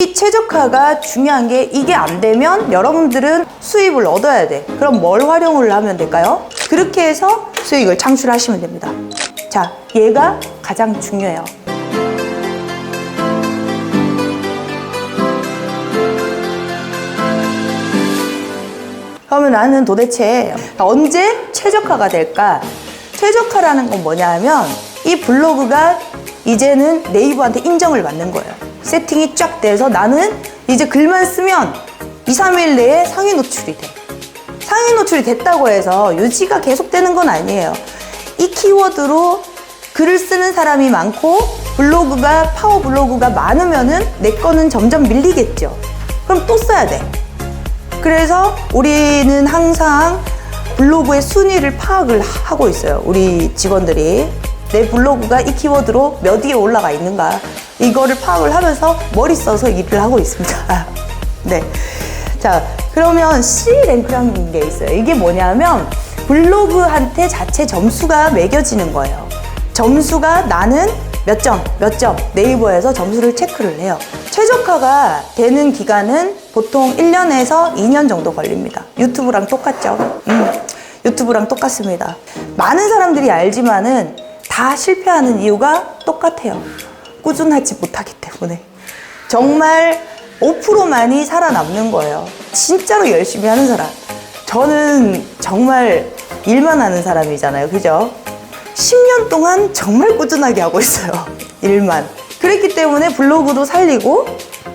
이 최적화가 중요한 게 이게 안 되면 여러분들은 수입을 얻어야 돼. 그럼 뭘 활용을 하면 될까요? 그렇게 해서 수익을 창출하시면 됩니다. 자, 얘가 가장 중요해요. 그러면 나는 도대체 언제 최적화가 될까? 최적화라는 건 뭐냐 하면 이 블로그가 이제는 네이버한테 인정을 받는 거예요. 세팅이 쫙 돼서 나는 이제 글만 쓰면 2, 3일 내에 상위 노출이 돼. 상위 노출이 됐다고 해서 유지가 계속 되는 건 아니에요. 이 키워드로 글을 쓰는 사람이 많고 블로그가 파워 블로그가 많으면은 내 거는 점점 밀리겠죠. 그럼 또 써야 돼. 그래서 우리는 항상 블로그의 순위를 파악을 하고 있어요. 우리 직원들이 내 블로그가 이 키워드로 몇 위에 올라가 있는가 이거를 파악을 하면서 머리 써서 일을 하고 있습니다. 네. 자, 그러면 C랭크라는 게 있어요. 이게 뭐냐면 블로그한테 자체 점수가 매겨지는 거예요. 점수가 나는 몇 점, 몇 점 네이버에서 점수를 체크를 해요. 최적화가 되는 기간은 보통 1년에서 2년 정도 걸립니다. 유튜브랑 똑같죠? 유튜브랑 똑같습니다. 많은 사람들이 알지만은 다 실패하는 이유가 똑같아요. 꾸준하지 못하기 때문에. 정말 5%만이 살아남는 거예요. 진짜로 열심히 하는 사람. 저는 정말 일만 하는 사람이잖아요. 그죠? 10년 동안 정말 꾸준하게 하고 있어요. 일만. 그랬기 때문에 블로그도 살리고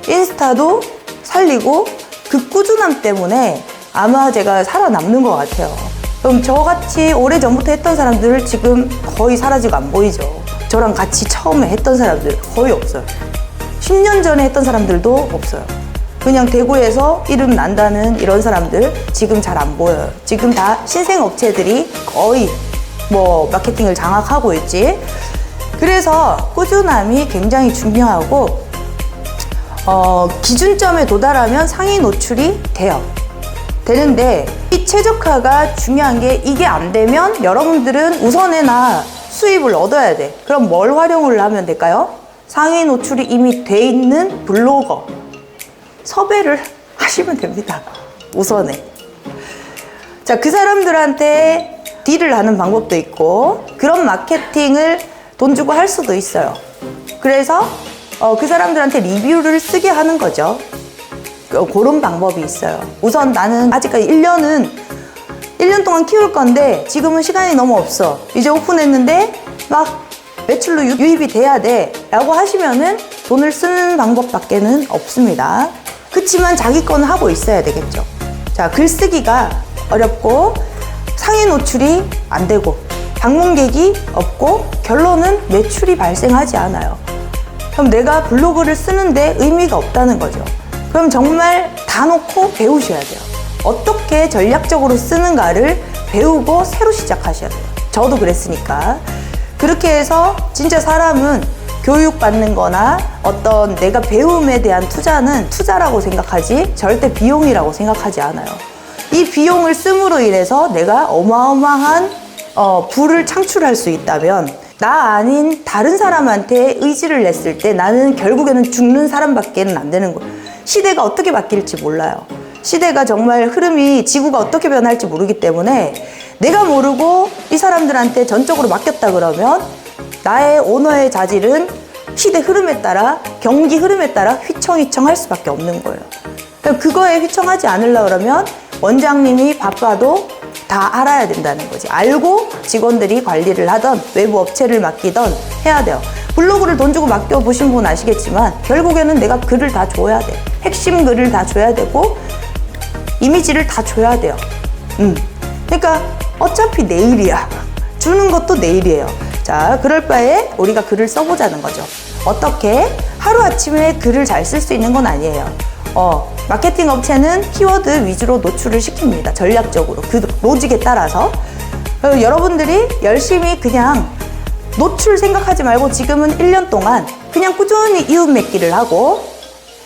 인스타도 살리고 그 꾸준함 때문에 아마 제가 살아남는 것 같아요. 그럼 저같이 오래전부터 했던 사람들 지금 거의 사라지고 안 보이죠. 저랑 같이 처음에 했던 사람들 거의 없어요. 10년 전에 했던 사람들도 없어요. 그냥 대구에서 이름 난다는 이런 사람들 지금 잘 안 보여요. 지금 다 신생 업체들이 거의 뭐 마케팅을 장악하고 있지. 그래서 꾸준함이 굉장히 중요하고 기준점에 도달하면 상위 노출이 돼요. 되는데 이 최적화가 중요한 게 이게 안 되면 여러분들은 우선에나 수입을 얻어야 돼. 그럼 뭘 활용을 하면 될까요? 상위 노출이 이미 돼 있는 블로거 섭외를 하시면 됩니다. 우선에. 자, 그 사람들한테 딜을 하는 방법도 있고 그런 마케팅을 돈 주고 할 수도 있어요. 그래서 그 사람들한테 리뷰를 쓰게 하는 거죠. 그런 방법이 있어요. 우선 나는 아직까지 1년 동안 키울 건데 지금은 시간이 너무 없어. 이제 오픈했는데 막 매출로 유입이 돼야 돼 라고 하시면은 돈을 쓰는 방법밖에는 없습니다. 그치만 자기 거는 하고 있어야 되겠죠. 자, 글쓰기가 어렵고 상위 노출이 안 되고 방문객이 없고 결론은 매출이 발생하지 않아요. 그럼 내가 블로그를 쓰는데 의미가 없다는 거죠. 그럼 정말 다 놓고 배우셔야 돼요. 어떻게 전략적으로 쓰는가를 배우고 새로 시작하셔야 돼요. 저도 그랬으니까. 그렇게 해서 진짜 사람은 교육받는 거나 어떤 내가 배움에 대한 투자는 투자라고 생각하지 절대 비용이라고 생각하지 않아요. 이 비용을 씀으로 인해서 내가 어마어마한 부를 창출할 수 있다면 나 아닌 다른 사람한테 의지를 냈을 때 나는 결국에는 죽는 사람밖에 안 되는 거예요. 시대가 어떻게 바뀔지 몰라요. 시대가 정말 흐름이 지구가 어떻게 변할지 모르기 때문에 내가 모르고 이 사람들한테 전적으로 맡겼다 그러면 나의 오너의 자질은 시대 흐름에 따라 경기 흐름에 따라 휘청휘청 할 수밖에 없는 거예요. 그거에 휘청하지 않으려고 그러면 원장님이 바빠도 다 알아야 된다는 거지. 알고 직원들이 관리를 하던 외부 업체를 맡기던 해야 돼요. 블로그를 돈 주고 맡겨보신 분 아시겠지만 결국에는 내가 글을 다 줘야 돼. 핵심 글을 다 줘야 되고 이미지를 다 줘야 돼요. 그러니까 어차피 내일이야. 주는 것도 내일이에요. 자, 그럴 바에 우리가 글을 써보자는 거죠. 어떻게? 하루아침에 글을 잘 쓸 수 있는 건 아니에요. 마케팅 업체는 키워드 위주로 노출을 시킵니다. 전략적으로. 그 로직에 따라서. 여러분들이 열심히 그냥 노출 생각하지 말고 지금은 1년 동안 그냥 꾸준히 이웃 맺기를 하고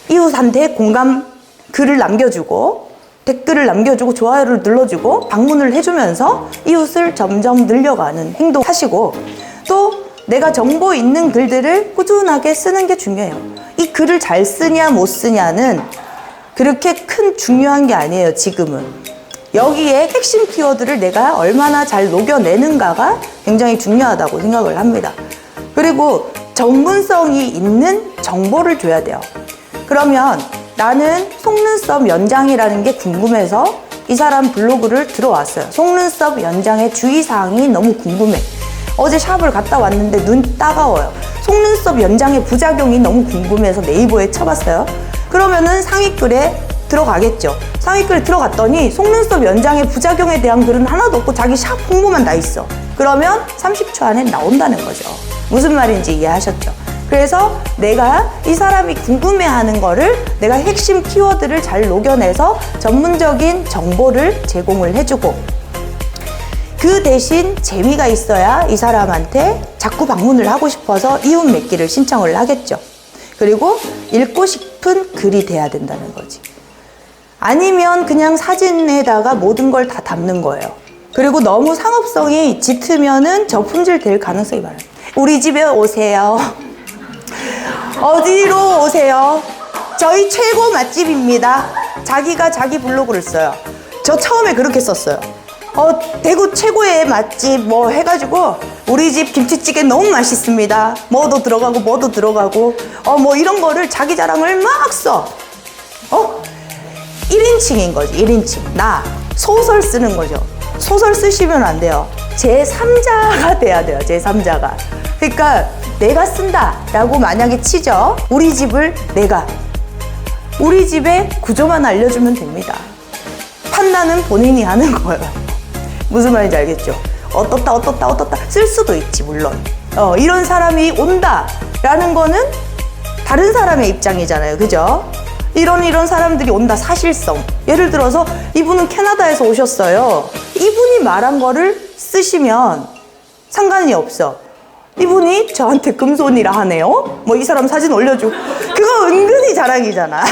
이웃한테 공감 글을 남겨주고 댓글을 남겨주고 좋아요를 눌러주고 방문을 해주면서 이웃을 점점 늘려가는 행동 하시고 또 내가 정보 있는 글들을 꾸준하게 쓰는 게 중요해요. 이 글을 잘 쓰냐 못 쓰냐는 그렇게 큰 중요한 게 아니에요, 지금은. 여기에 핵심 키워드를 내가 얼마나 잘 녹여내는가가 굉장히 중요하다고 생각을 합니다. 그리고 전문성이 있는 정보를 줘야 돼요. 그러면 나는 속눈썹 연장이라는 게 궁금해서 이 사람 블로그를 들어왔어요. 속눈썹 연장의 주의사항이 너무 궁금해. 어제 샵을 갔다 왔는데 눈 따가워요. 속눈썹 연장의 부작용이 너무 궁금해서 네이버에 쳐봤어요. 그러면은 상위글에 들어가겠죠. 상위글에 들어갔더니 속눈썹 연장의 부작용에 대한 글은 하나도 없고 자기 샵 홍보만 다 있어. 그러면 30초 안에 나온다는 거죠. 무슨 말인지 이해하셨죠? 그래서 내가 이 사람이 궁금해하는 거를 내가 핵심 키워드를 잘 녹여내서 전문적인 정보를 제공을 해주고, 그 대신 재미가 있어야 이 사람한테 자꾸 방문을 하고 싶어서 이웃 맺기를 신청을 하겠죠. 그리고 읽고 싶은 글이 돼야 된다는 거지. 아니면 그냥 사진에다가 모든 걸 다 담는 거예요. 그리고 너무 상업성이 짙으면은 저품질 될 가능성이 많아요. 우리 집에 오세요. 어디로 오세요? 저희 최고 맛집입니다. 자기가 자기 블로그를 써요. 저 처음에 그렇게 썼어요. 대구 최고의 맛집 뭐 해가지고 우리 집 김치찌개 너무 맛있습니다. 뭐도 들어가고 뭐도 들어가고 뭐 이런 거를 자기 자랑을 막 써. 1인칭인 거지. 1인칭. 나 소설 쓰는 거죠. 소설 쓰시면 안 돼요. 제3자가 돼야 돼요. 제3자가. 그러니까 내가 쓴다 라고 만약에 치죠. 우리 집을 우리 집의 구조만 알려주면 됩니다. 판단은 본인이 하는 거예요. 무슨 말인지 알겠죠? 어떻다 쓸 수도 있지, 물론. 이런 사람이 온다 라는 거는 다른 사람의 입장이잖아요. 그죠? 이런 사람들이 온다, 사실성. 예를 들어서 이분은 캐나다에서 오셨어요. 이분이 말한 거를 쓰시면 상관이 없어. 이분이 저한테 금손이라 하네요. 뭐 이 사람 사진 올려주고. 그거 은근히 자랑이잖아.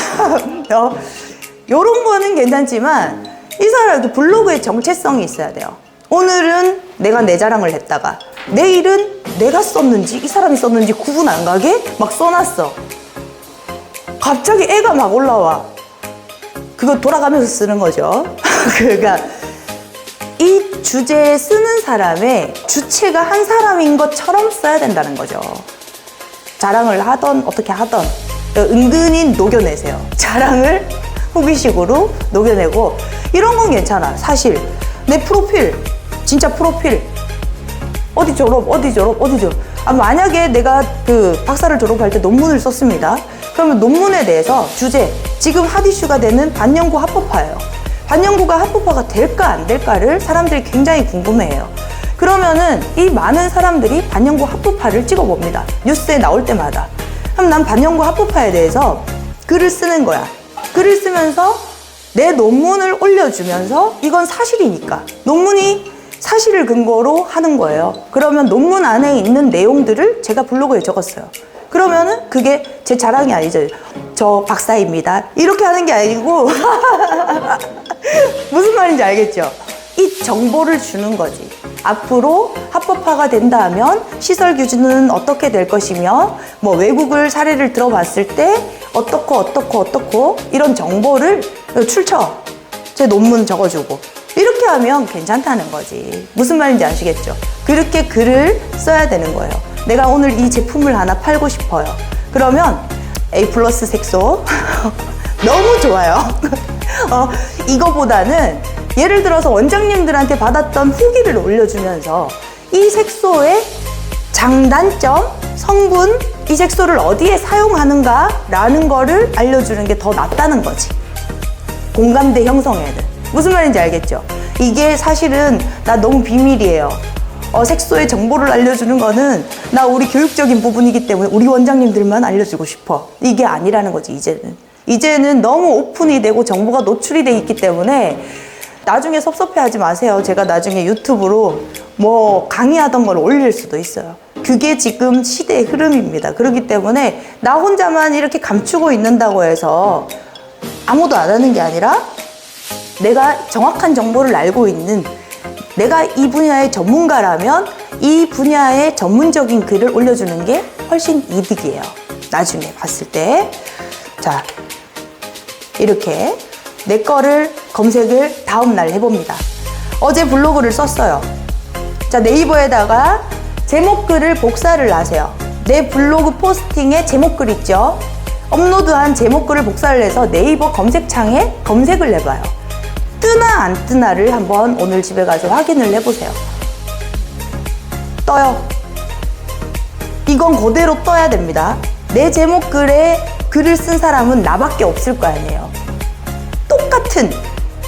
요런 거는 괜찮지만 이 사람 블로그에 정체성이 있어야 돼요. 오늘은 내가 내 자랑을 했다가 내일은 내가 썼는지 이 사람이 썼는지 구분 안 가게 막 써놨어. 갑자기 애가 막 올라와. 그거 돌아가면서 쓰는 거죠. 그러니까 이 주제에 쓰는 사람의 주체가 한 사람인 것처럼 써야 된다는 거죠. 자랑을 하던 어떻게 하던 은근히 녹여내세요. 자랑을 후기식으로 녹여내고 이런 건 괜찮아. 사실 내 프로필, 진짜 프로필 어디 졸업 만약에 내가 그 박사를 졸업할 때 논문을 썼습니다. 그러면 논문에 대해서 주제, 지금 핫 이슈가 되는 반영구 합법화예요. 반영구가 합법화가 될까 안 될까를 사람들이 굉장히 궁금해해요. 그러면은 이 많은 사람들이 반영구 합법화를 찍어봅니다. 뉴스에 나올 때마다. 그럼 난 반영구 합법화에 대해서 글을 쓰는 거야. 글을 쓰면서 내 논문을 올려주면서 이건 사실이니까. 논문이 사실을 근거로 하는 거예요. 그러면 논문 안에 있는 내용들을 제가 블로그에 적었어요. 그러면은 그게 제 자랑이 아니죠. 저 박사입니다. 이렇게 하는 게 아니고 무슨 말인지 알겠죠? 이 정보를 주는 거지. 앞으로 합법화가 된다면 시설 규준은 어떻게 될 것이며 뭐 외국을 사례를 들어봤을 때 어떻고 이런 정보를 출처 제 논문 적어주고 이렇게 하면 괜찮다는 거지. 무슨 말인지 아시겠죠? 그렇게 글을 써야 되는 거예요. 내가 오늘 이 제품을 하나 팔고 싶어요. 그러면 A+ 색소 너무 좋아요. 이거보다는 예를 들어서 원장님들한테 받았던 후기를 올려주면서 이 색소의 장단점, 성분, 이 색소를 어디에 사용하는가 라는 거를 알려주는 게 더 낫다는 거지. 공감대 형성에는. 무슨 말인지 알겠죠? 이게 사실은 나 너무 비밀이에요. 색소의 정보를 알려주는 거는 나 우리 교육적인 부분이기 때문에 우리 원장님들만 알려주고 싶어. 이게 아니라는 거지, 이제는 너무 오픈이 되고 정보가 노출이 돼 있기 때문에 나중에 섭섭해하지 마세요. 제가 나중에 유튜브로 뭐 강의하던 걸 올릴 수도 있어요. 그게 지금 시대의 흐름입니다. 그렇기 때문에 나 혼자만 이렇게 감추고 있는다고 해서 아무도 안 하는 게 아니라 내가 정확한 정보를 알고 있는, 내가 이 분야의 전문가라면 이 분야의 전문적인 글을 올려주는 게 훨씬 이득이에요. 나중에 봤을 때. 자, 이렇게 내 거를 검색을 다음날 해봅니다. 어제 블로그를 썼어요. 자, 네이버에다가 제목글을 복사를 하세요. 내 블로그 포스팅에 제목글 있죠? 업로드한 제목글을 복사를 해서 네이버 검색창에 검색을 해봐요. 뜨나 안 뜨나를 한번 오늘 집에 가서 확인을 해보세요. 떠요. 이건 그대로 떠야 됩니다. 내 제목글에 글을 쓴 사람은 나밖에 없을 거 아니에요. 똑같은,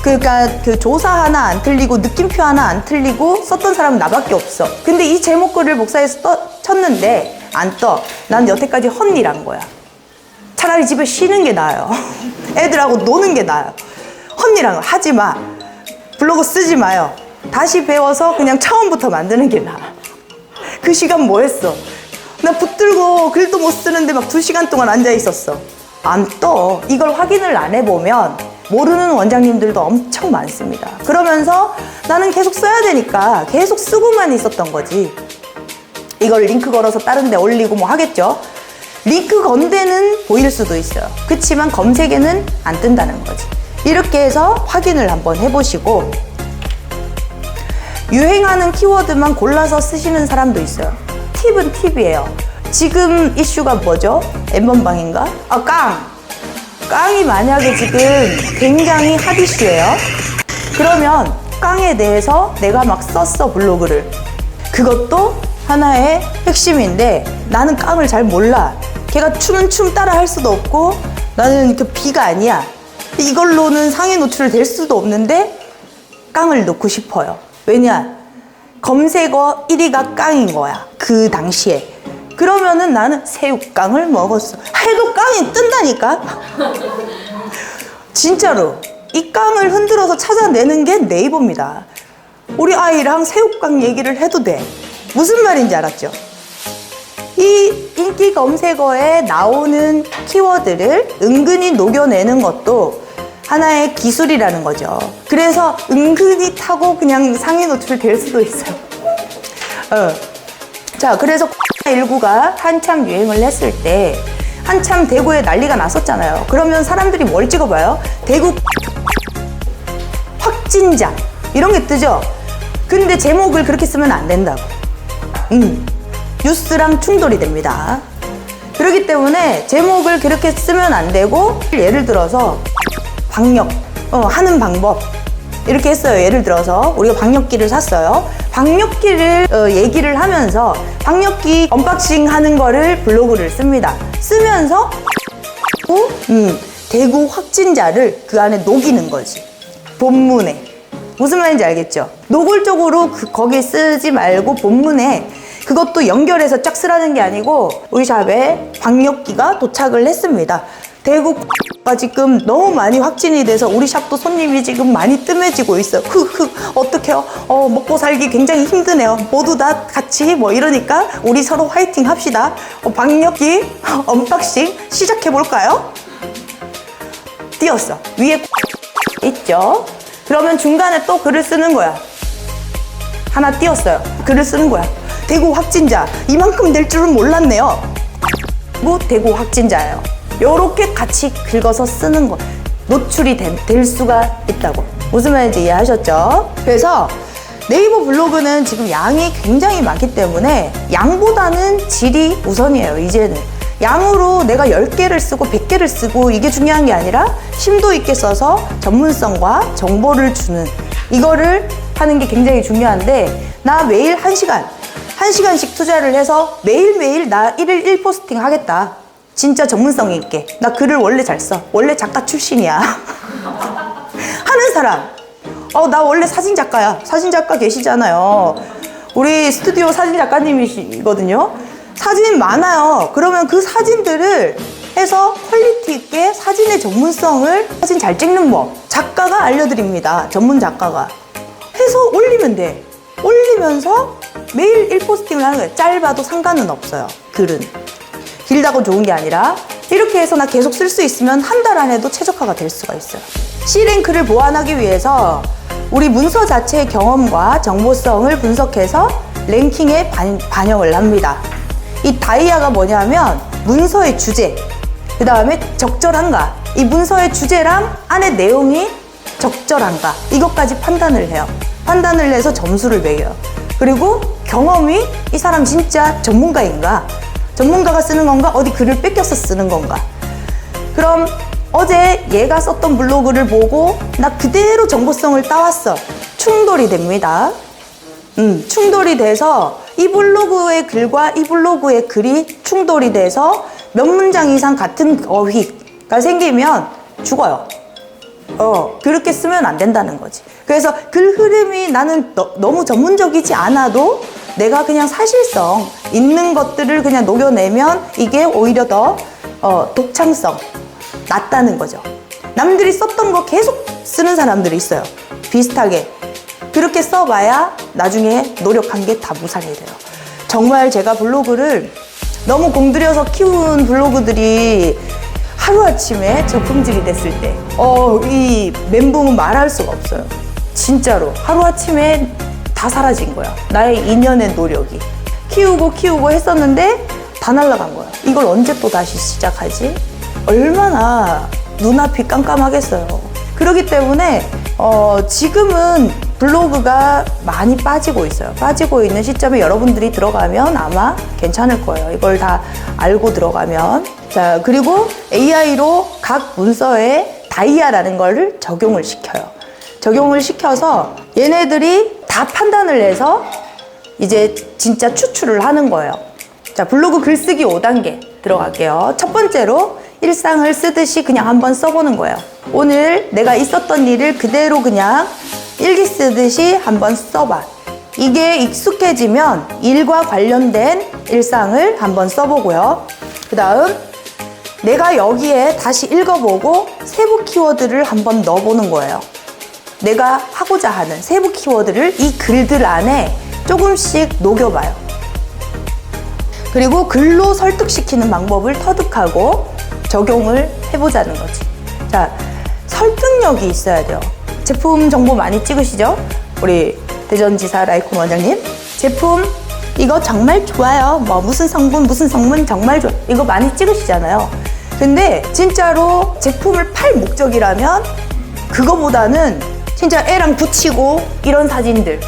그러니까 그 조사 하나 안 틀리고 느낌표 하나 안 틀리고 썼던 사람은 나밖에 없어. 근데 이 제목글을 복사해서 쳤는데 안 떠. 난 여태까지 헛일한 거야. 차라리 집에 쉬는 게 나아요. 애들하고 노는 게 나아요. 헛일한 거 하지 마. 블로그 쓰지 마요. 다시 배워서 그냥 처음부터 만드는 게 나아. 그 시간 뭐 했어? 나 붙들고 글도 못 쓰는데 막 2시간 동안 앉아 있었어. 안 떠. 이걸 확인을 안 해보면 모르는 원장님들도 엄청 많습니다. 그러면서 나는 계속 써야 되니까 계속 쓰고만 있었던 거지. 이걸 링크 걸어서 다른 데 올리고 뭐 하겠죠. 링크 건 데는 보일 수도 있어요. 그치만 검색에는 안 뜬다는 거지. 이렇게 해서 확인을 한번 해보시고, 유행하는 키워드만 골라서 쓰시는 사람도 있어요. 팁은 팁이에요. 지금 이슈가 뭐죠? 엠번방인가? 깡이 만약에 지금 굉장히 핫 이슈예요. 그러면 깡에 대해서 내가 막 썼어, 블로그를. 그것도 하나의 핵심인데 나는 깡을 잘 몰라. 걔가 추는 춤 따라 할 수도 없고 나는 그 비가 아니야. 이걸로는 상위 노출을 될 수도 없는데 깡을 넣고 싶어요. 왜냐? 검색어 1위가 깡인 거야. 그 당시에. 그러면은 나는 새우깡을 먹었어. 해도 깡이 뜬다니까? 진짜로. 이 깡을 흔들어서 찾아내는 게 네이버입니다. 우리 아이랑 새우깡 얘기를 해도 돼. 무슨 말인지 알았죠? 이 인기 검색어에 나오는 키워드를 은근히 녹여내는 것도 하나의 기술이라는 거죠. 그래서 은근히 타고 그냥 상위 노출 될 수도 있어요. 자, 그래서 코로나19가 한참 유행을 했을 때 한참 대구에 난리가 났었잖아요. 그러면 사람들이 뭘 찍어봐요? 대구 확진자 이런 게 뜨죠. 근데 제목을 그렇게 쓰면 안 된다고. 뉴스랑 충돌이 됩니다. 그렇기 때문에 제목을 그렇게 쓰면 안 되고, 예를 들어서 방역 하는 방법 이렇게 했어요. 예를 들어서 우리가 방역기를 샀어요. 방역기를 얘기를 하면서 방역기 언박싱 하는 거를 블로그를 씁니다. 쓰면서 대구 확진자를 그 안에 녹이는 거지. 본문에. 무슨 말인지 알겠죠? 노골적으로 거기 쓰지 말고 본문에 그것도 연결해서 쫙 쓰라는 게 아니고, 우리 샵에 방역기가 도착을 했습니다. 대구가 지금 너무 많이 확진이 돼서 우리 샵도 손님이 지금 많이 뜸해지고 있어요. 어떡해요? 먹고 살기 굉장히 힘드네요. 모두 다 같이 뭐 이러니까 우리 서로 화이팅 합시다. 방역기 언박싱 시작해볼까요? 띄었어. 위에 있죠? 그러면 중간에 또 글을 쓰는 거야. 하나 띄었어요. 글을 쓰는 거야. 대구 확진자 이만큼 될 줄은 몰랐네요. 뭐 대구 확진자예요. 요렇게 같이 긁어서 쓰는 거. 노출이 될 수가 있다고. 무슨 말인지 이해하셨죠? 그래서 네이버 블로그는 지금 양이 굉장히 많기 때문에 양보다는 질이 우선이에요. 이제는 양으로 내가 10개를 쓰고 100개를 쓰고 이게 중요한 게 아니라 심도 있게 써서 전문성과 정보를 주는, 이거를 하는 게 굉장히 중요한데, 나 매일 1시간씩 투자를 해서 매일매일 나 1일 1포스팅 하겠다. 진짜 전문성 있게. 나 글을 원래 잘 써. 원래 작가 출신이야. 하는 사람. 나 원래 사진작가야. 사진작가 계시잖아요. 우리 스튜디오 사진작가님이시거든요. 사진 많아요. 그러면 그 사진들을 해서 퀄리티 있게 사진의 전문성을, 사진 잘 찍는 법 작가가 알려드립니다. 전문 작가가 해서 올리면 돼. 올리면서 매일 1포스팅을 하는 거예요. 짧아도 상관은 없어요. 글은 길다고 좋은 게 아니라 이렇게 해서 나 계속 쓸 수 있으면 한 달 안에도 최적화가 될 수가 있어요. C랭크를 보완하기 위해서 우리 문서 자체의 경험과 정보성을 분석해서 랭킹에 반영을 합니다. 이 다이아가 뭐냐면 문서의 주제, 그 다음에 적절한가, 이 문서의 주제랑 안에 내용이 적절한가, 이것까지 판단을 해요. 판단을 해서 점수를 매겨요. 그리고 경험이 이 사람 진짜 전문가인가, 전문가가 쓰는 건가, 어디 글을 뺏겨서 쓰는 건가. 그럼 어제 얘가 썼던 블로그를 보고 나 그대로 정보성을 따왔어. 충돌이 됩니다. 충돌이 돼서 이 블로그의 글과 이 블로그의 글이 충돌이 돼서 몇 문장 이상 같은 어휘가 생기면 죽어요. 그렇게 쓰면 안 된다는 거지. 그래서 글 흐름이 나는 너무 전문적이지 않아도 내가 그냥 사실성 있는 것들을 그냥 녹여내면 이게 오히려 더 독창성 낮다는 거죠. 남들이 썼던 거 계속 쓰는 사람들이 있어요. 비슷하게. 그렇게 써봐야 나중에 노력한 게 다 무산이 돼요. 정말 제가 블로그를 너무 공들여서 키운 블로그들이 하루아침에 저품질이 됐을 때 이 멘붕은 말할 수가 없어요. 진짜로 하루아침에 다 사라진 거야. 나의 2년의 노력이. 키우고 했었는데 다 날아간 거야. 이걸 언제 또 다시 시작하지? 얼마나 눈앞이 깜깜하겠어요. 그렇기 때문에 지금은 블로그가 많이 빠지고 있어요. 빠지고 있는 시점에 여러분들이 들어가면 아마 괜찮을 거예요. 이걸 다 알고 들어가면. 자, 그리고 AI로 각 문서에 다이아라는 거를 적용을 시켜요. 적용을 시켜서 얘네들이 다 판단을 해서 이제 진짜 추출을 하는 거예요. 자, 블로그 글쓰기 5단계 들어갈게요. 첫 번째로 일상을 쓰듯이 그냥 한번 써보는 거예요. 오늘 내가 있었던 일을 그대로 그냥 일기 쓰듯이 한번 써봐. 이게 익숙해지면 일과 관련된 일상을 한번 써보고요. 그 다음 내가 여기에 다시 읽어보고 세부 키워드를 한번 넣어보는 거예요. 내가 하고자 하는 세부 키워드를 이 글들 안에 조금씩 녹여봐요. 그리고 글로 설득시키는 방법을 터득하고 적용을 해보자는 거지. 자, 설득력이 있어야 돼요. 제품 정보 많이 찍으시죠? 우리 대전지사 라이콘 원장님. 제품 이거 정말 좋아요. 뭐 무슨 성분 정말 좋아. 이거 많이 찍으시잖아요. 근데 진짜로 제품을 팔 목적이라면 그거보다는 진짜 애랑 붙이고 이런 사진들,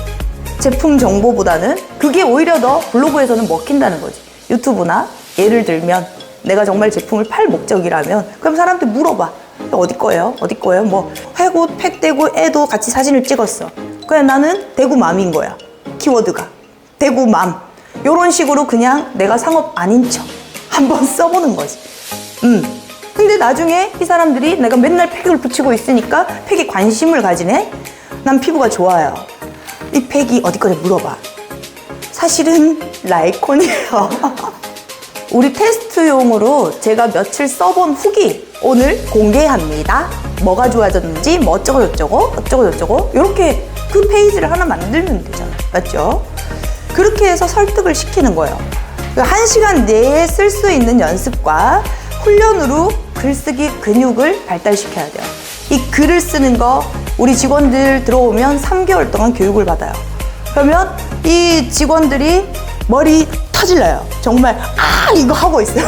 제품 정보보다는 그게 오히려 더 블로그에서는 먹힌다는 거지. 유튜브나 예를 들면 내가 정말 제품을 팔 목적이라면 그럼 사람들 물어봐. 어디 거예요? 어디 거예요? 뭐 회고 팩되고 애도 같이 사진을 찍었어. 그냥 나는 대구맘인 거야. 키워드가 대구맘. 요런 식으로 그냥 내가 상업 아닌 척 한번 써보는 거지. 근데 나중에 이 사람들이 내가 맨날 팩을 붙이고 있으니까 팩에 관심을 가지네. 난 피부가 좋아요. 이 팩이 어디 거래 물어봐. 사실은 라이콘이에요. 우리 테스트용으로 제가 며칠 써본 후기 오늘 공개합니다. 뭐가 좋아졌는지 뭐 어쩌고 저쩌고 이렇게 그 페이지를 하나 만들면 되잖아요. 맞죠? 그렇게 해서 설득을 시키는 거예요. 1시간 내에 쓸 수 있는 연습과 훈련으로 글쓰기 근육을 발달시켜야 돼요. 이 글을 쓰는 거 우리 직원들 들어오면 3개월 동안 교육을 받아요. 그러면 이 직원들이 머리 터질러요. 정말 이거 하고 있어요.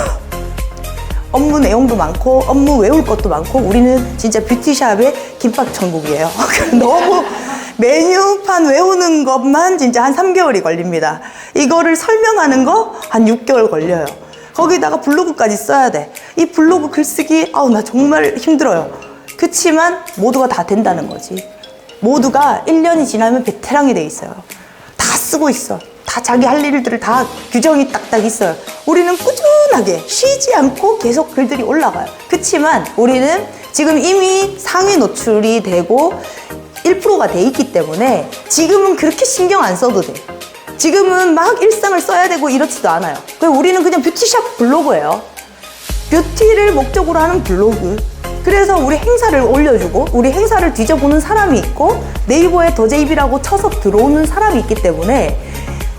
업무 내용도 많고 업무 외울 것도 많고 우리는 진짜 뷰티샵의 김밥 천국이에요. 너무 메뉴판 외우는 것만 진짜 한 3개월이 걸립니다. 이거를 설명하는 거 한 6개월 걸려요. 거기다가 블로그까지 써야 돼. 이 블로그 글쓰기 나 정말 힘들어요. 그치만 모두가 다 된다는 거지. 모두가 1년이 지나면 베테랑이 돼 있어요. 다 쓰고 있어. 다 자기 할 일들을 다 규정이 딱딱 있어요. 우리는 꾸준하게 쉬지 않고 계속 글들이 올라가요. 그치만 우리는 지금 이미 상위 노출이 되고 1%가 돼 있기 때문에 지금은 그렇게 신경 안 써도 돼. 지금은 막 일상을 써야 되고 이렇지도 않아요. 우리는 그냥 뷰티샵 블로그예요. 뷰티를 목적으로 하는 블로그. 그래서 우리 행사를 올려주고 우리 행사를 뒤져보는 사람이 있고 네이버에 더제입이라고 쳐서 들어오는 사람이 있기 때문에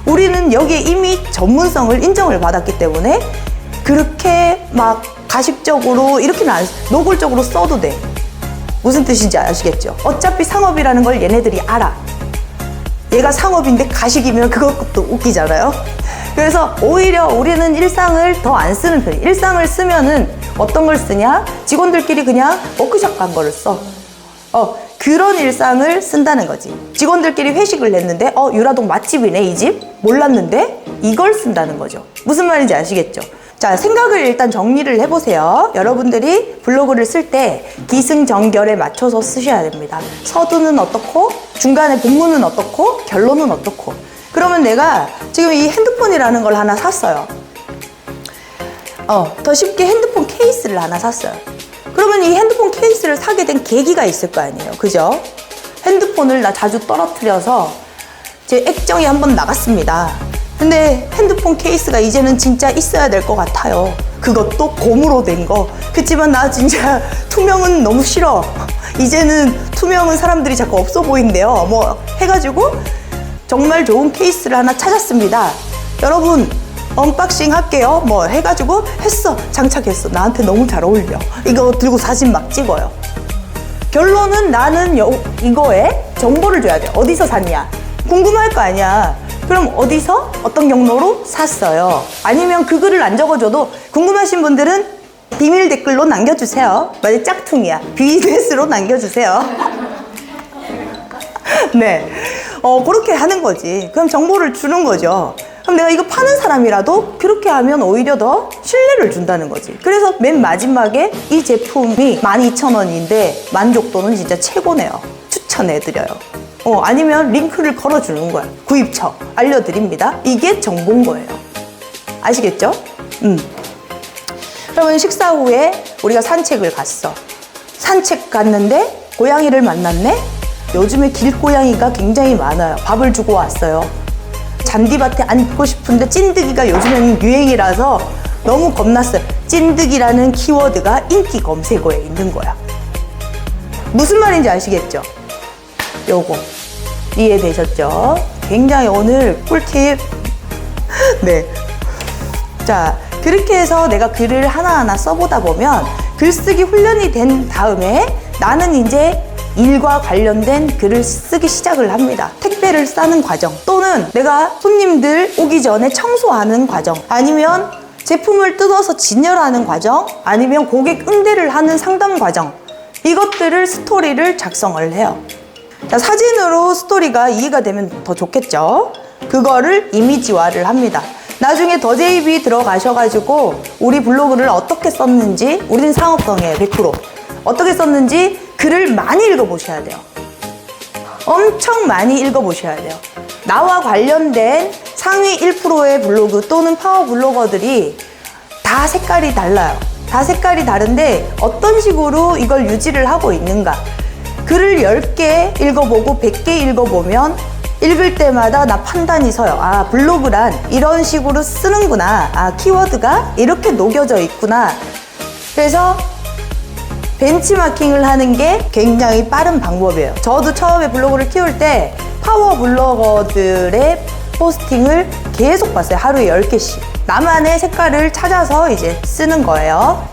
우리는 여기에 이미 전문성을 인정을 받았기 때문에 그렇게 막 가식적으로 이렇게는 노골적으로 써도 돼. 무슨 뜻인지 아시겠죠? 어차피 상업이라는 걸 얘네들이 알아. 얘가 상업인데 가식이면 그것도 웃기잖아요. 그래서 오히려 우리는 일상을 더 안 쓰는 편이에요. 일상을 쓰면은 어떤 걸 쓰냐? 직원들끼리 그냥 워크숍 간 거를 써. 그런 일상을 쓴다는 거지. 직원들끼리 회식을 했는데 유라동 맛집이네 이 집? 몰랐는데? 이걸 쓴다는 거죠. 무슨 말인지 아시겠죠? 자, 생각을 일단 정리를 해보세요. 여러분들이 블로그를 쓸 때 기승전결에 맞춰서 쓰셔야 됩니다. 서두는 어떻고, 중간에 본문은 어떻고, 결론은 어떻고. 그러면 내가 지금 이 핸드폰이라는 걸 하나 샀어요. 더 쉽게 핸드폰 케이스를 하나 샀어요. 그러면 이 핸드폰 케이스를 사게 된 계기가 있을 거 아니에요. 그죠? 핸드폰을 나 자주 떨어뜨려서 제 액정이 한번 나갔습니다. 근데 핸드폰 케이스가 이제는 진짜 있어야 될 것 같아요. 그것도 고무로 된 거. 그치만 나 진짜 투명은 너무 싫어. 이제는 투명은 사람들이 자꾸 없어 보인대요. 뭐 해가지고 정말 좋은 케이스를 하나 찾았습니다. 여러분 언박싱 할게요. 뭐 해가지고 했어. 장착했어. 나한테 너무 잘 어울려. 이거 들고 사진 막 찍어요. 결론은 나는 이거에 정보를 줘야 돼. 어디서 샀냐? 궁금할 거 아니야. 그럼 어디서 어떤 경로로 샀어요? 아니면 그 글을 안 적어줘도 궁금하신 분들은 비밀 댓글로 남겨주세요. 만약 짝퉁이야. BBS로 남겨주세요. 네. 그렇게 하는 거지. 그럼 정보를 주는 거죠. 그럼 내가 이거 파는 사람이라도 그렇게 하면 오히려 더 신뢰를 준다는 거지. 그래서 맨 마지막에 이 제품이 12,000원인데 만족도는 진짜 최고네요. 추천해드려요. 아니면 링크를 걸어주는 거야. 구입처 알려드립니다. 이게 정보인 거예요. 아시겠죠? 그러면 식사 후에 우리가 산책을 갔어. 산책 갔는데 고양이를 만났네? 요즘에 길고양이가 굉장히 많아요. 밥을 주고 왔어요. 잔디밭에 앉고 싶은데 찐득이가 요즘에는 유행이라서 너무 겁났어요. 찐득이라는 키워드가 인기 검색어에 있는 거야. 무슨 말인지 아시겠죠? 요거 이해되셨죠? 굉장히 오늘 꿀팁. 네. 자, 그렇게 해서 내가 글을 하나하나 써보다 보면 글쓰기 훈련이 된 다음에 나는 이제 일과 관련된 글을 쓰기 시작을 합니다. 택배를 싸는 과정, 또는 내가 손님들 오기 전에 청소하는 과정, 아니면 제품을 뜯어서 진열하는 과정, 아니면 고객 응대를 하는 상담 과정, 이것들을 스토리를 작성을 해요. 자, 사진으로 스토리가 이해가 되면 더 좋겠죠? 그거를 이미지화를 합니다. 나중에 더 JB 들어가셔가지고 우리 블로그를 어떻게 썼는지, 우리는 상업성이에요, 100%. 어떻게 썼는지 글을 많이 읽어보셔야 돼요. 엄청 많이 읽어보셔야 돼요. 나와 관련된 상위 1%의 블로그 또는 파워 블로거들이 다 색깔이 달라요. 다 색깔이 다른데 어떤 식으로 이걸 유지를 하고 있는가. 글을 10개 읽어보고 100개 읽어보면 읽을 때마다 나 판단이 서요. 아, 블로그란 이런 식으로 쓰는구나. 아, 키워드가 이렇게 녹여져 있구나. 그래서 벤치마킹을 하는 게 굉장히 빠른 방법이에요. 저도 처음에 블로그를 키울 때 파워 블로거들의 포스팅을 계속 봤어요. 하루에 10개씩. 나만의 색깔을 찾아서 이제 쓰는 거예요.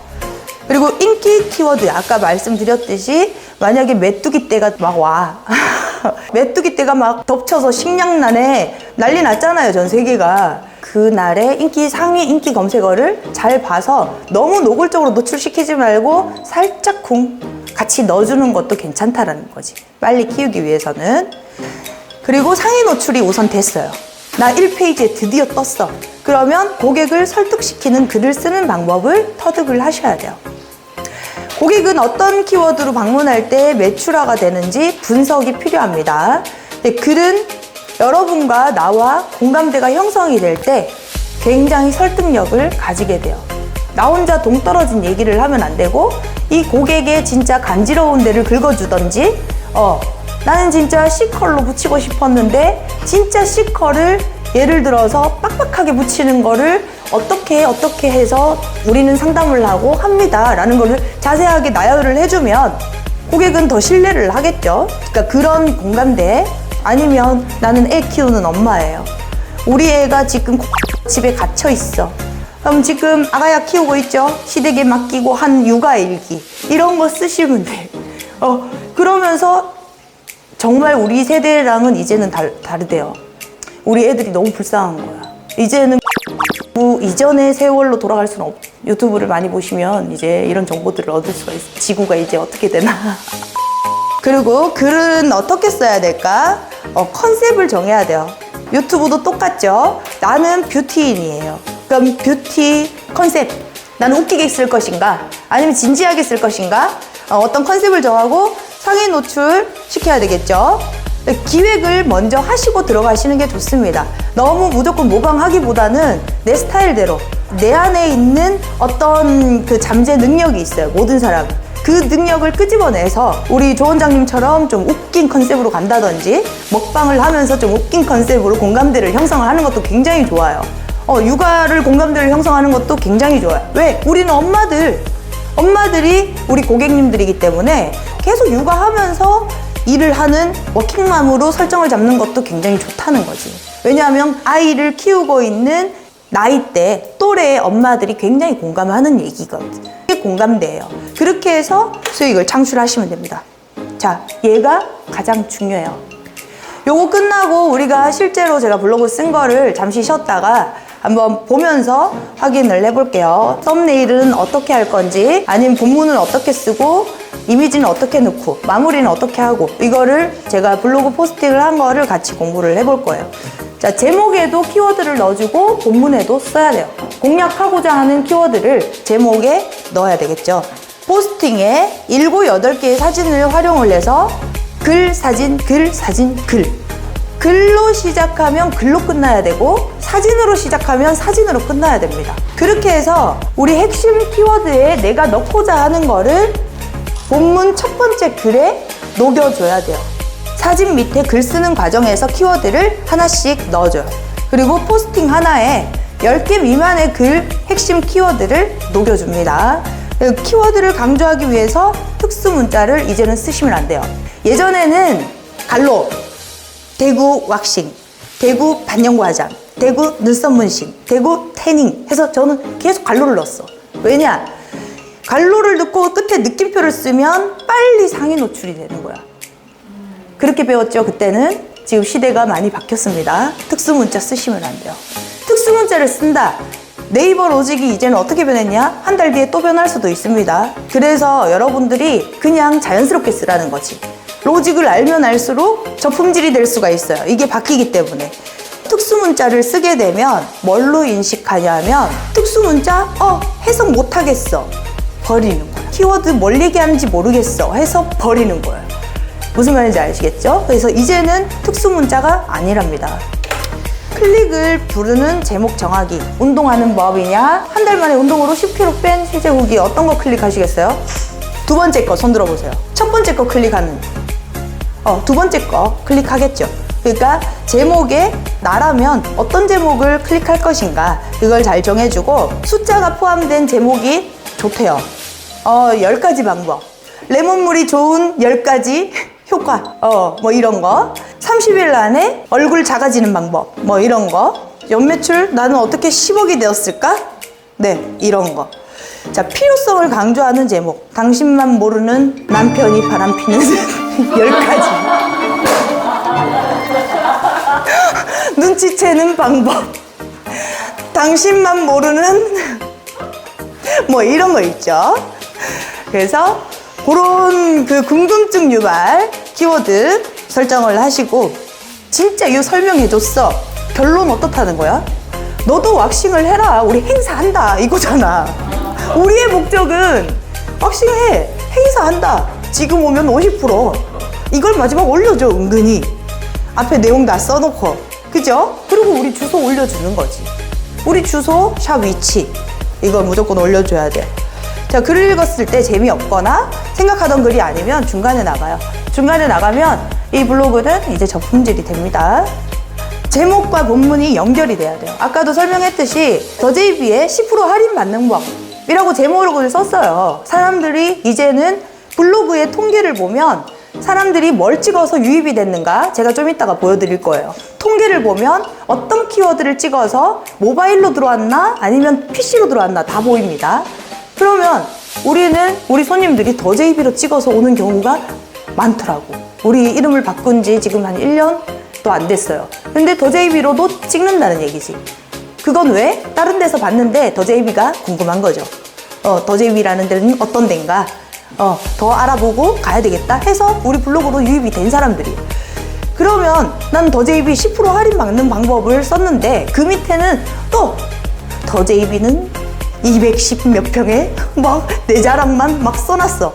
그리고 인기 키워드, 아까 말씀드렸듯이 만약에 메뚜기 떼가 막 와. 메뚜기 떼가 막 덮쳐서 식량난에 난리 났잖아요, 전 세계가. 그날의 상위 인기 검색어를 잘 봐서 너무 노골적으로 노출시키지 말고 살짝 같이 넣어주는 것도 괜찮다라는 거지. 빨리 키우기 위해서는. 그리고 상위 노출이 우선 됐어요. 나 1페이지에 드디어 떴어. 그러면 고객을 설득시키는 글을 쓰는 방법을 터득을 하셔야 돼요. 고객은 어떤 키워드로 방문할 때 매출화가 되는지 분석이 필요합니다. 근데 글은 여러분과 나와 공감대가 형성이 될 때 굉장히 설득력을 가지게 돼요. 나 혼자 동떨어진 얘기를 하면 안 되고 이 고객의 진짜 간지러운 데를 긁어주던지 나는 진짜 C컬로 붙이고 싶었는데 진짜 C컬을 예를 들어서 빡빡하게 붙이는 거를 어떻게 해서 우리는 상담을 하고 합니다 라는 거를 자세하게 나열을 해주면 고객은 더 신뢰를 하겠죠. 그러니까 그런 공감대. 아니면 나는 애 키우는 엄마예요. 우리 애가 지금 집에 갇혀 있어. 그럼 지금 아가야 키우고 있죠. 시댁에 맡기고 한 육아일기 이런 거 쓰시면 돼. 그러면서 정말 우리 세대랑은 이제는 다르대요. 우리 애들이 너무 불쌍한 거야. 이제는 이전의 세월로 돌아갈 수는 없. 유튜브를 많이 보시면 이제 이런 정보들을 얻을 수가 있어. 지구가 이제 어떻게 되나. 그리고 글은 어떻게 써야 될까? 컨셉을 정해야 돼요. 유튜브도 똑같죠. 나는 뷰티인이에요. 그럼 뷰티 컨셉. 나는 웃기게 쓸 것인가? 아니면 진지하게 쓸 것인가? 어떤 컨셉을 정하고 상위 노출 시켜야 되겠죠. 기획을 먼저 하시고 들어가시는 게 좋습니다. 너무 무조건 모방하기보다는 내 스타일대로 내 안에 있는 어떤 그 잠재 능력이 있어요. 모든 사람은. 그 능력을 끄집어내서 우리 조 원장님처럼 좀 웃긴 컨셉으로 간다든지 먹방을 하면서 좀 웃긴 컨셉으로 공감대를 형성을 하는 것도 굉장히 좋아요. 육아를 공감대를 형성하는 것도 굉장히 좋아요. 왜? 우리는 엄마들이 우리 고객님들이기 때문에 계속 육아하면서 일을 하는 워킹맘으로 설정을 잡는 것도 굉장히 좋다는 거지. 왜냐하면 아이를 키우고 있는 나이대 또래의 엄마들이 굉장히 공감하는 얘기거든. 이게 공감대예요. 그렇게 해서 수익을 창출하시면 됩니다. 자, 얘가 가장 중요해요. 요거 끝나고 우리가 실제로 제가 블로그 쓴 거를 잠시 쉬었다가 한번 보면서 확인을 해볼게요. 썸네일은 어떻게 할 건지, 아니면 본문은 어떻게 쓰고, 이미지는 어떻게 넣고, 마무리는 어떻게 하고, 이거를 제가 블로그 포스팅을 한 거를 같이 공부를 해볼 거예요. 자, 제목에도 키워드를 넣어주고 본문에도 써야 돼요. 공략하고자 하는 키워드를 제목에 넣어야 되겠죠. 포스팅에 7, 8개의 사진을 활용을 해서 글, 사진, 글, 사진, 글. 글로 시작하면 글로 끝나야 되고 사진으로 시작하면 사진으로 끝나야 됩니다. 그렇게 해서 우리 핵심 키워드에 내가 넣고자 하는 거를 본문 첫 번째 글에 녹여줘야 돼요. 사진 밑에 글 쓰는 과정에서 키워드를 하나씩 넣어줘요. 그리고 포스팅 하나에 10개 미만의 글 핵심 키워드를 녹여줍니다. 키워드를 강조하기 위해서 특수 문자를 이제는 쓰시면 안 돼요. 예전에는 갈로, 대구 왁싱, 대구 반영구 화장, 대구 눈썹 문신, 대구 태닝 해서 저는 계속 갈로를 넣었어. 왜냐? 갈로를 넣고 끝에 느낌표를 쓰면 빨리 상위 노출이 되는 거야. 그렇게 배웠죠, 그때는. 지금 시대가 많이 바뀌었습니다. 특수 문자 쓰시면 안 돼요. 특수 문자를 쓴다. 네이버 로직이 이제는 어떻게 변했냐? 한 달 뒤에 또 변할 수도 있습니다. 그래서 여러분들이 그냥 자연스럽게 쓰라는 거지. 로직을 알면 알수록 저품질이 될 수가 있어요. 이게 바뀌기 때문에. 특수 문자를 쓰게 되면 뭘로 인식하냐면 특수 문자? 해석 못하겠어. 버리는 거야. 키워드 뭘 얘기하는지 모르겠어. 해서 버리는 거예요. 무슨 말인지 아시겠죠? 그래서 이제는 특수 문자가 아니랍니다. 클릭을 부르는 제목 정하기. 운동하는 법이냐? 한 달 만에 운동으로 10kg 뺀 실제 후기 어떤 거 클릭하시겠어요? 두 번째 거 손 들어보세요. 첫 번째 거 클릭하는 두 번째 거 클릭하겠죠. 그러니까 제목에 나라면 어떤 제목을 클릭할 것인가 그걸 잘 정해주고 숫자가 포함된 제목이 좋대요. 10가지 방법. 레몬물이 좋은 10가지 효과. 뭐 이런 거. 30일 안에 얼굴 작아지는 방법. 뭐 이런 거. 연매출 나는 어떻게 10억이 되었을까? 네, 이런 거. 자, 필요성을 강조하는 제목. 당신만 모르는 남편이 바람피는 10가지. 눈치채는 방법. 당신만 모르는 뭐 이런 거 있죠. 그래서 그런 그 궁금증 유발 키워드 설정을 하시고 진짜 이거 설명해줬어. 결론 어떻다는 거야? 너도 왁싱을 해라. 우리 행사한다. 이거잖아. 우리의 목적은 왁싱해. 행사한다. 지금 오면 50%. 이걸 마지막 올려줘. 은근히. 앞에 내용 다 써놓고. 그죠? 그리고 우리 주소 올려주는 거지. 우리 주소, 샵 위치. 이걸 무조건 올려줘야 돼. 자, 글을 읽었을 때 재미없거나 생각하던 글이 아니면 중간에 나가요. 중간에 나가면 이 블로그는 이제 저품질이 됩니다. 제목과 본문이 연결이 돼야 돼요. 아까도 설명했듯이 더제이비의 10% 할인 받는 법이라고 제목을 썼어요. 사람들이 이제는 블로그의 통계를 보면 사람들이 뭘 찍어서 유입이 됐는가 제가 좀 이따가 보여드릴 거예요. 통계를 보면 어떤 키워드를 찍어서 모바일로 들어왔나 아니면 PC로 들어왔나 다 보입니다. 그러면 우리 손님들이 더제이비로 찍어서 오는 경우가 많더라고. 우리 이름을 바꾼 지 지금 한 1년도 안 됐어요. 근데 더 JB로도 찍는다는 얘기지. 그건 왜? 다른 데서 봤는데 더 JB가 궁금한 거죠. 더 JB라는 데는 어떤 데인가? 더 알아보고 가야 되겠다 해서 우리 블로그로 유입이 된 사람들이. 그러면 난 더 JB 10% 할인 받는 방법을 썼는데 그 밑에는 또 더 JB는 210 몇 평에 막 내 자랑만 막 써놨어.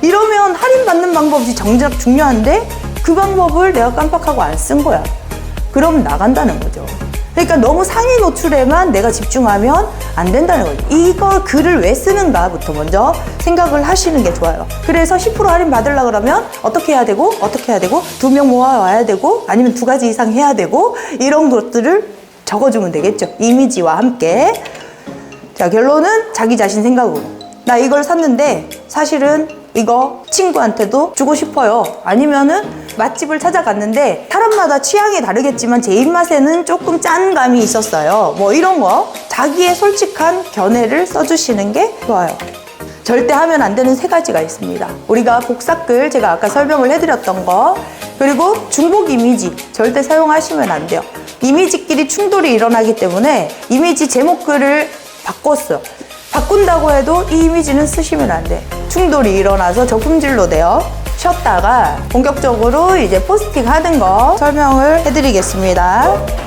이러면 할인 받는 방법이 정작 중요한데 그 방법을 내가 깜빡하고 안 쓴 거야. 그럼 나간다는 거죠. 그러니까 너무 상위 노출에만 내가 집중하면 안 된다는 거죠. 이거 글을 왜 쓰는가부터 먼저 생각을 하시는 게 좋아요. 그래서 10% 할인 받으려고 그러면 어떻게 해야 되고 어떻게 해야 되고 2명 모아와야 되고 아니면 2가지 이상 해야 되고 이런 것들을 적어주면 되겠죠. 이미지와 함께. 자, 결론은 자기 자신 생각으로. 나 이걸 샀는데 사실은 이거 친구한테도 주고 싶어요. 아니면은 맛집을 찾아갔는데 사람마다 취향이 다르겠지만 제 입맛에는 조금 짠 감이 있었어요. 뭐 이런 거 자기의 솔직한 견해를 써주시는 게 좋아요. 절대 하면 안 되는 3가지가 있습니다. 우리가 복사글 제가 아까 설명을 해드렸던 거, 그리고 중복 이미지 절대 사용하시면 안 돼요. 이미지끼리 충돌이 일어나기 때문에 이미지 제목글을 바꿨어요. 바꾼다고 해도 이 이미지는 쓰시면 안 돼. 충돌이 일어나서 저품질로 돼요. 쉬었다가 본격적으로 이제 포스팅 하는 거 설명을 해드리겠습니다.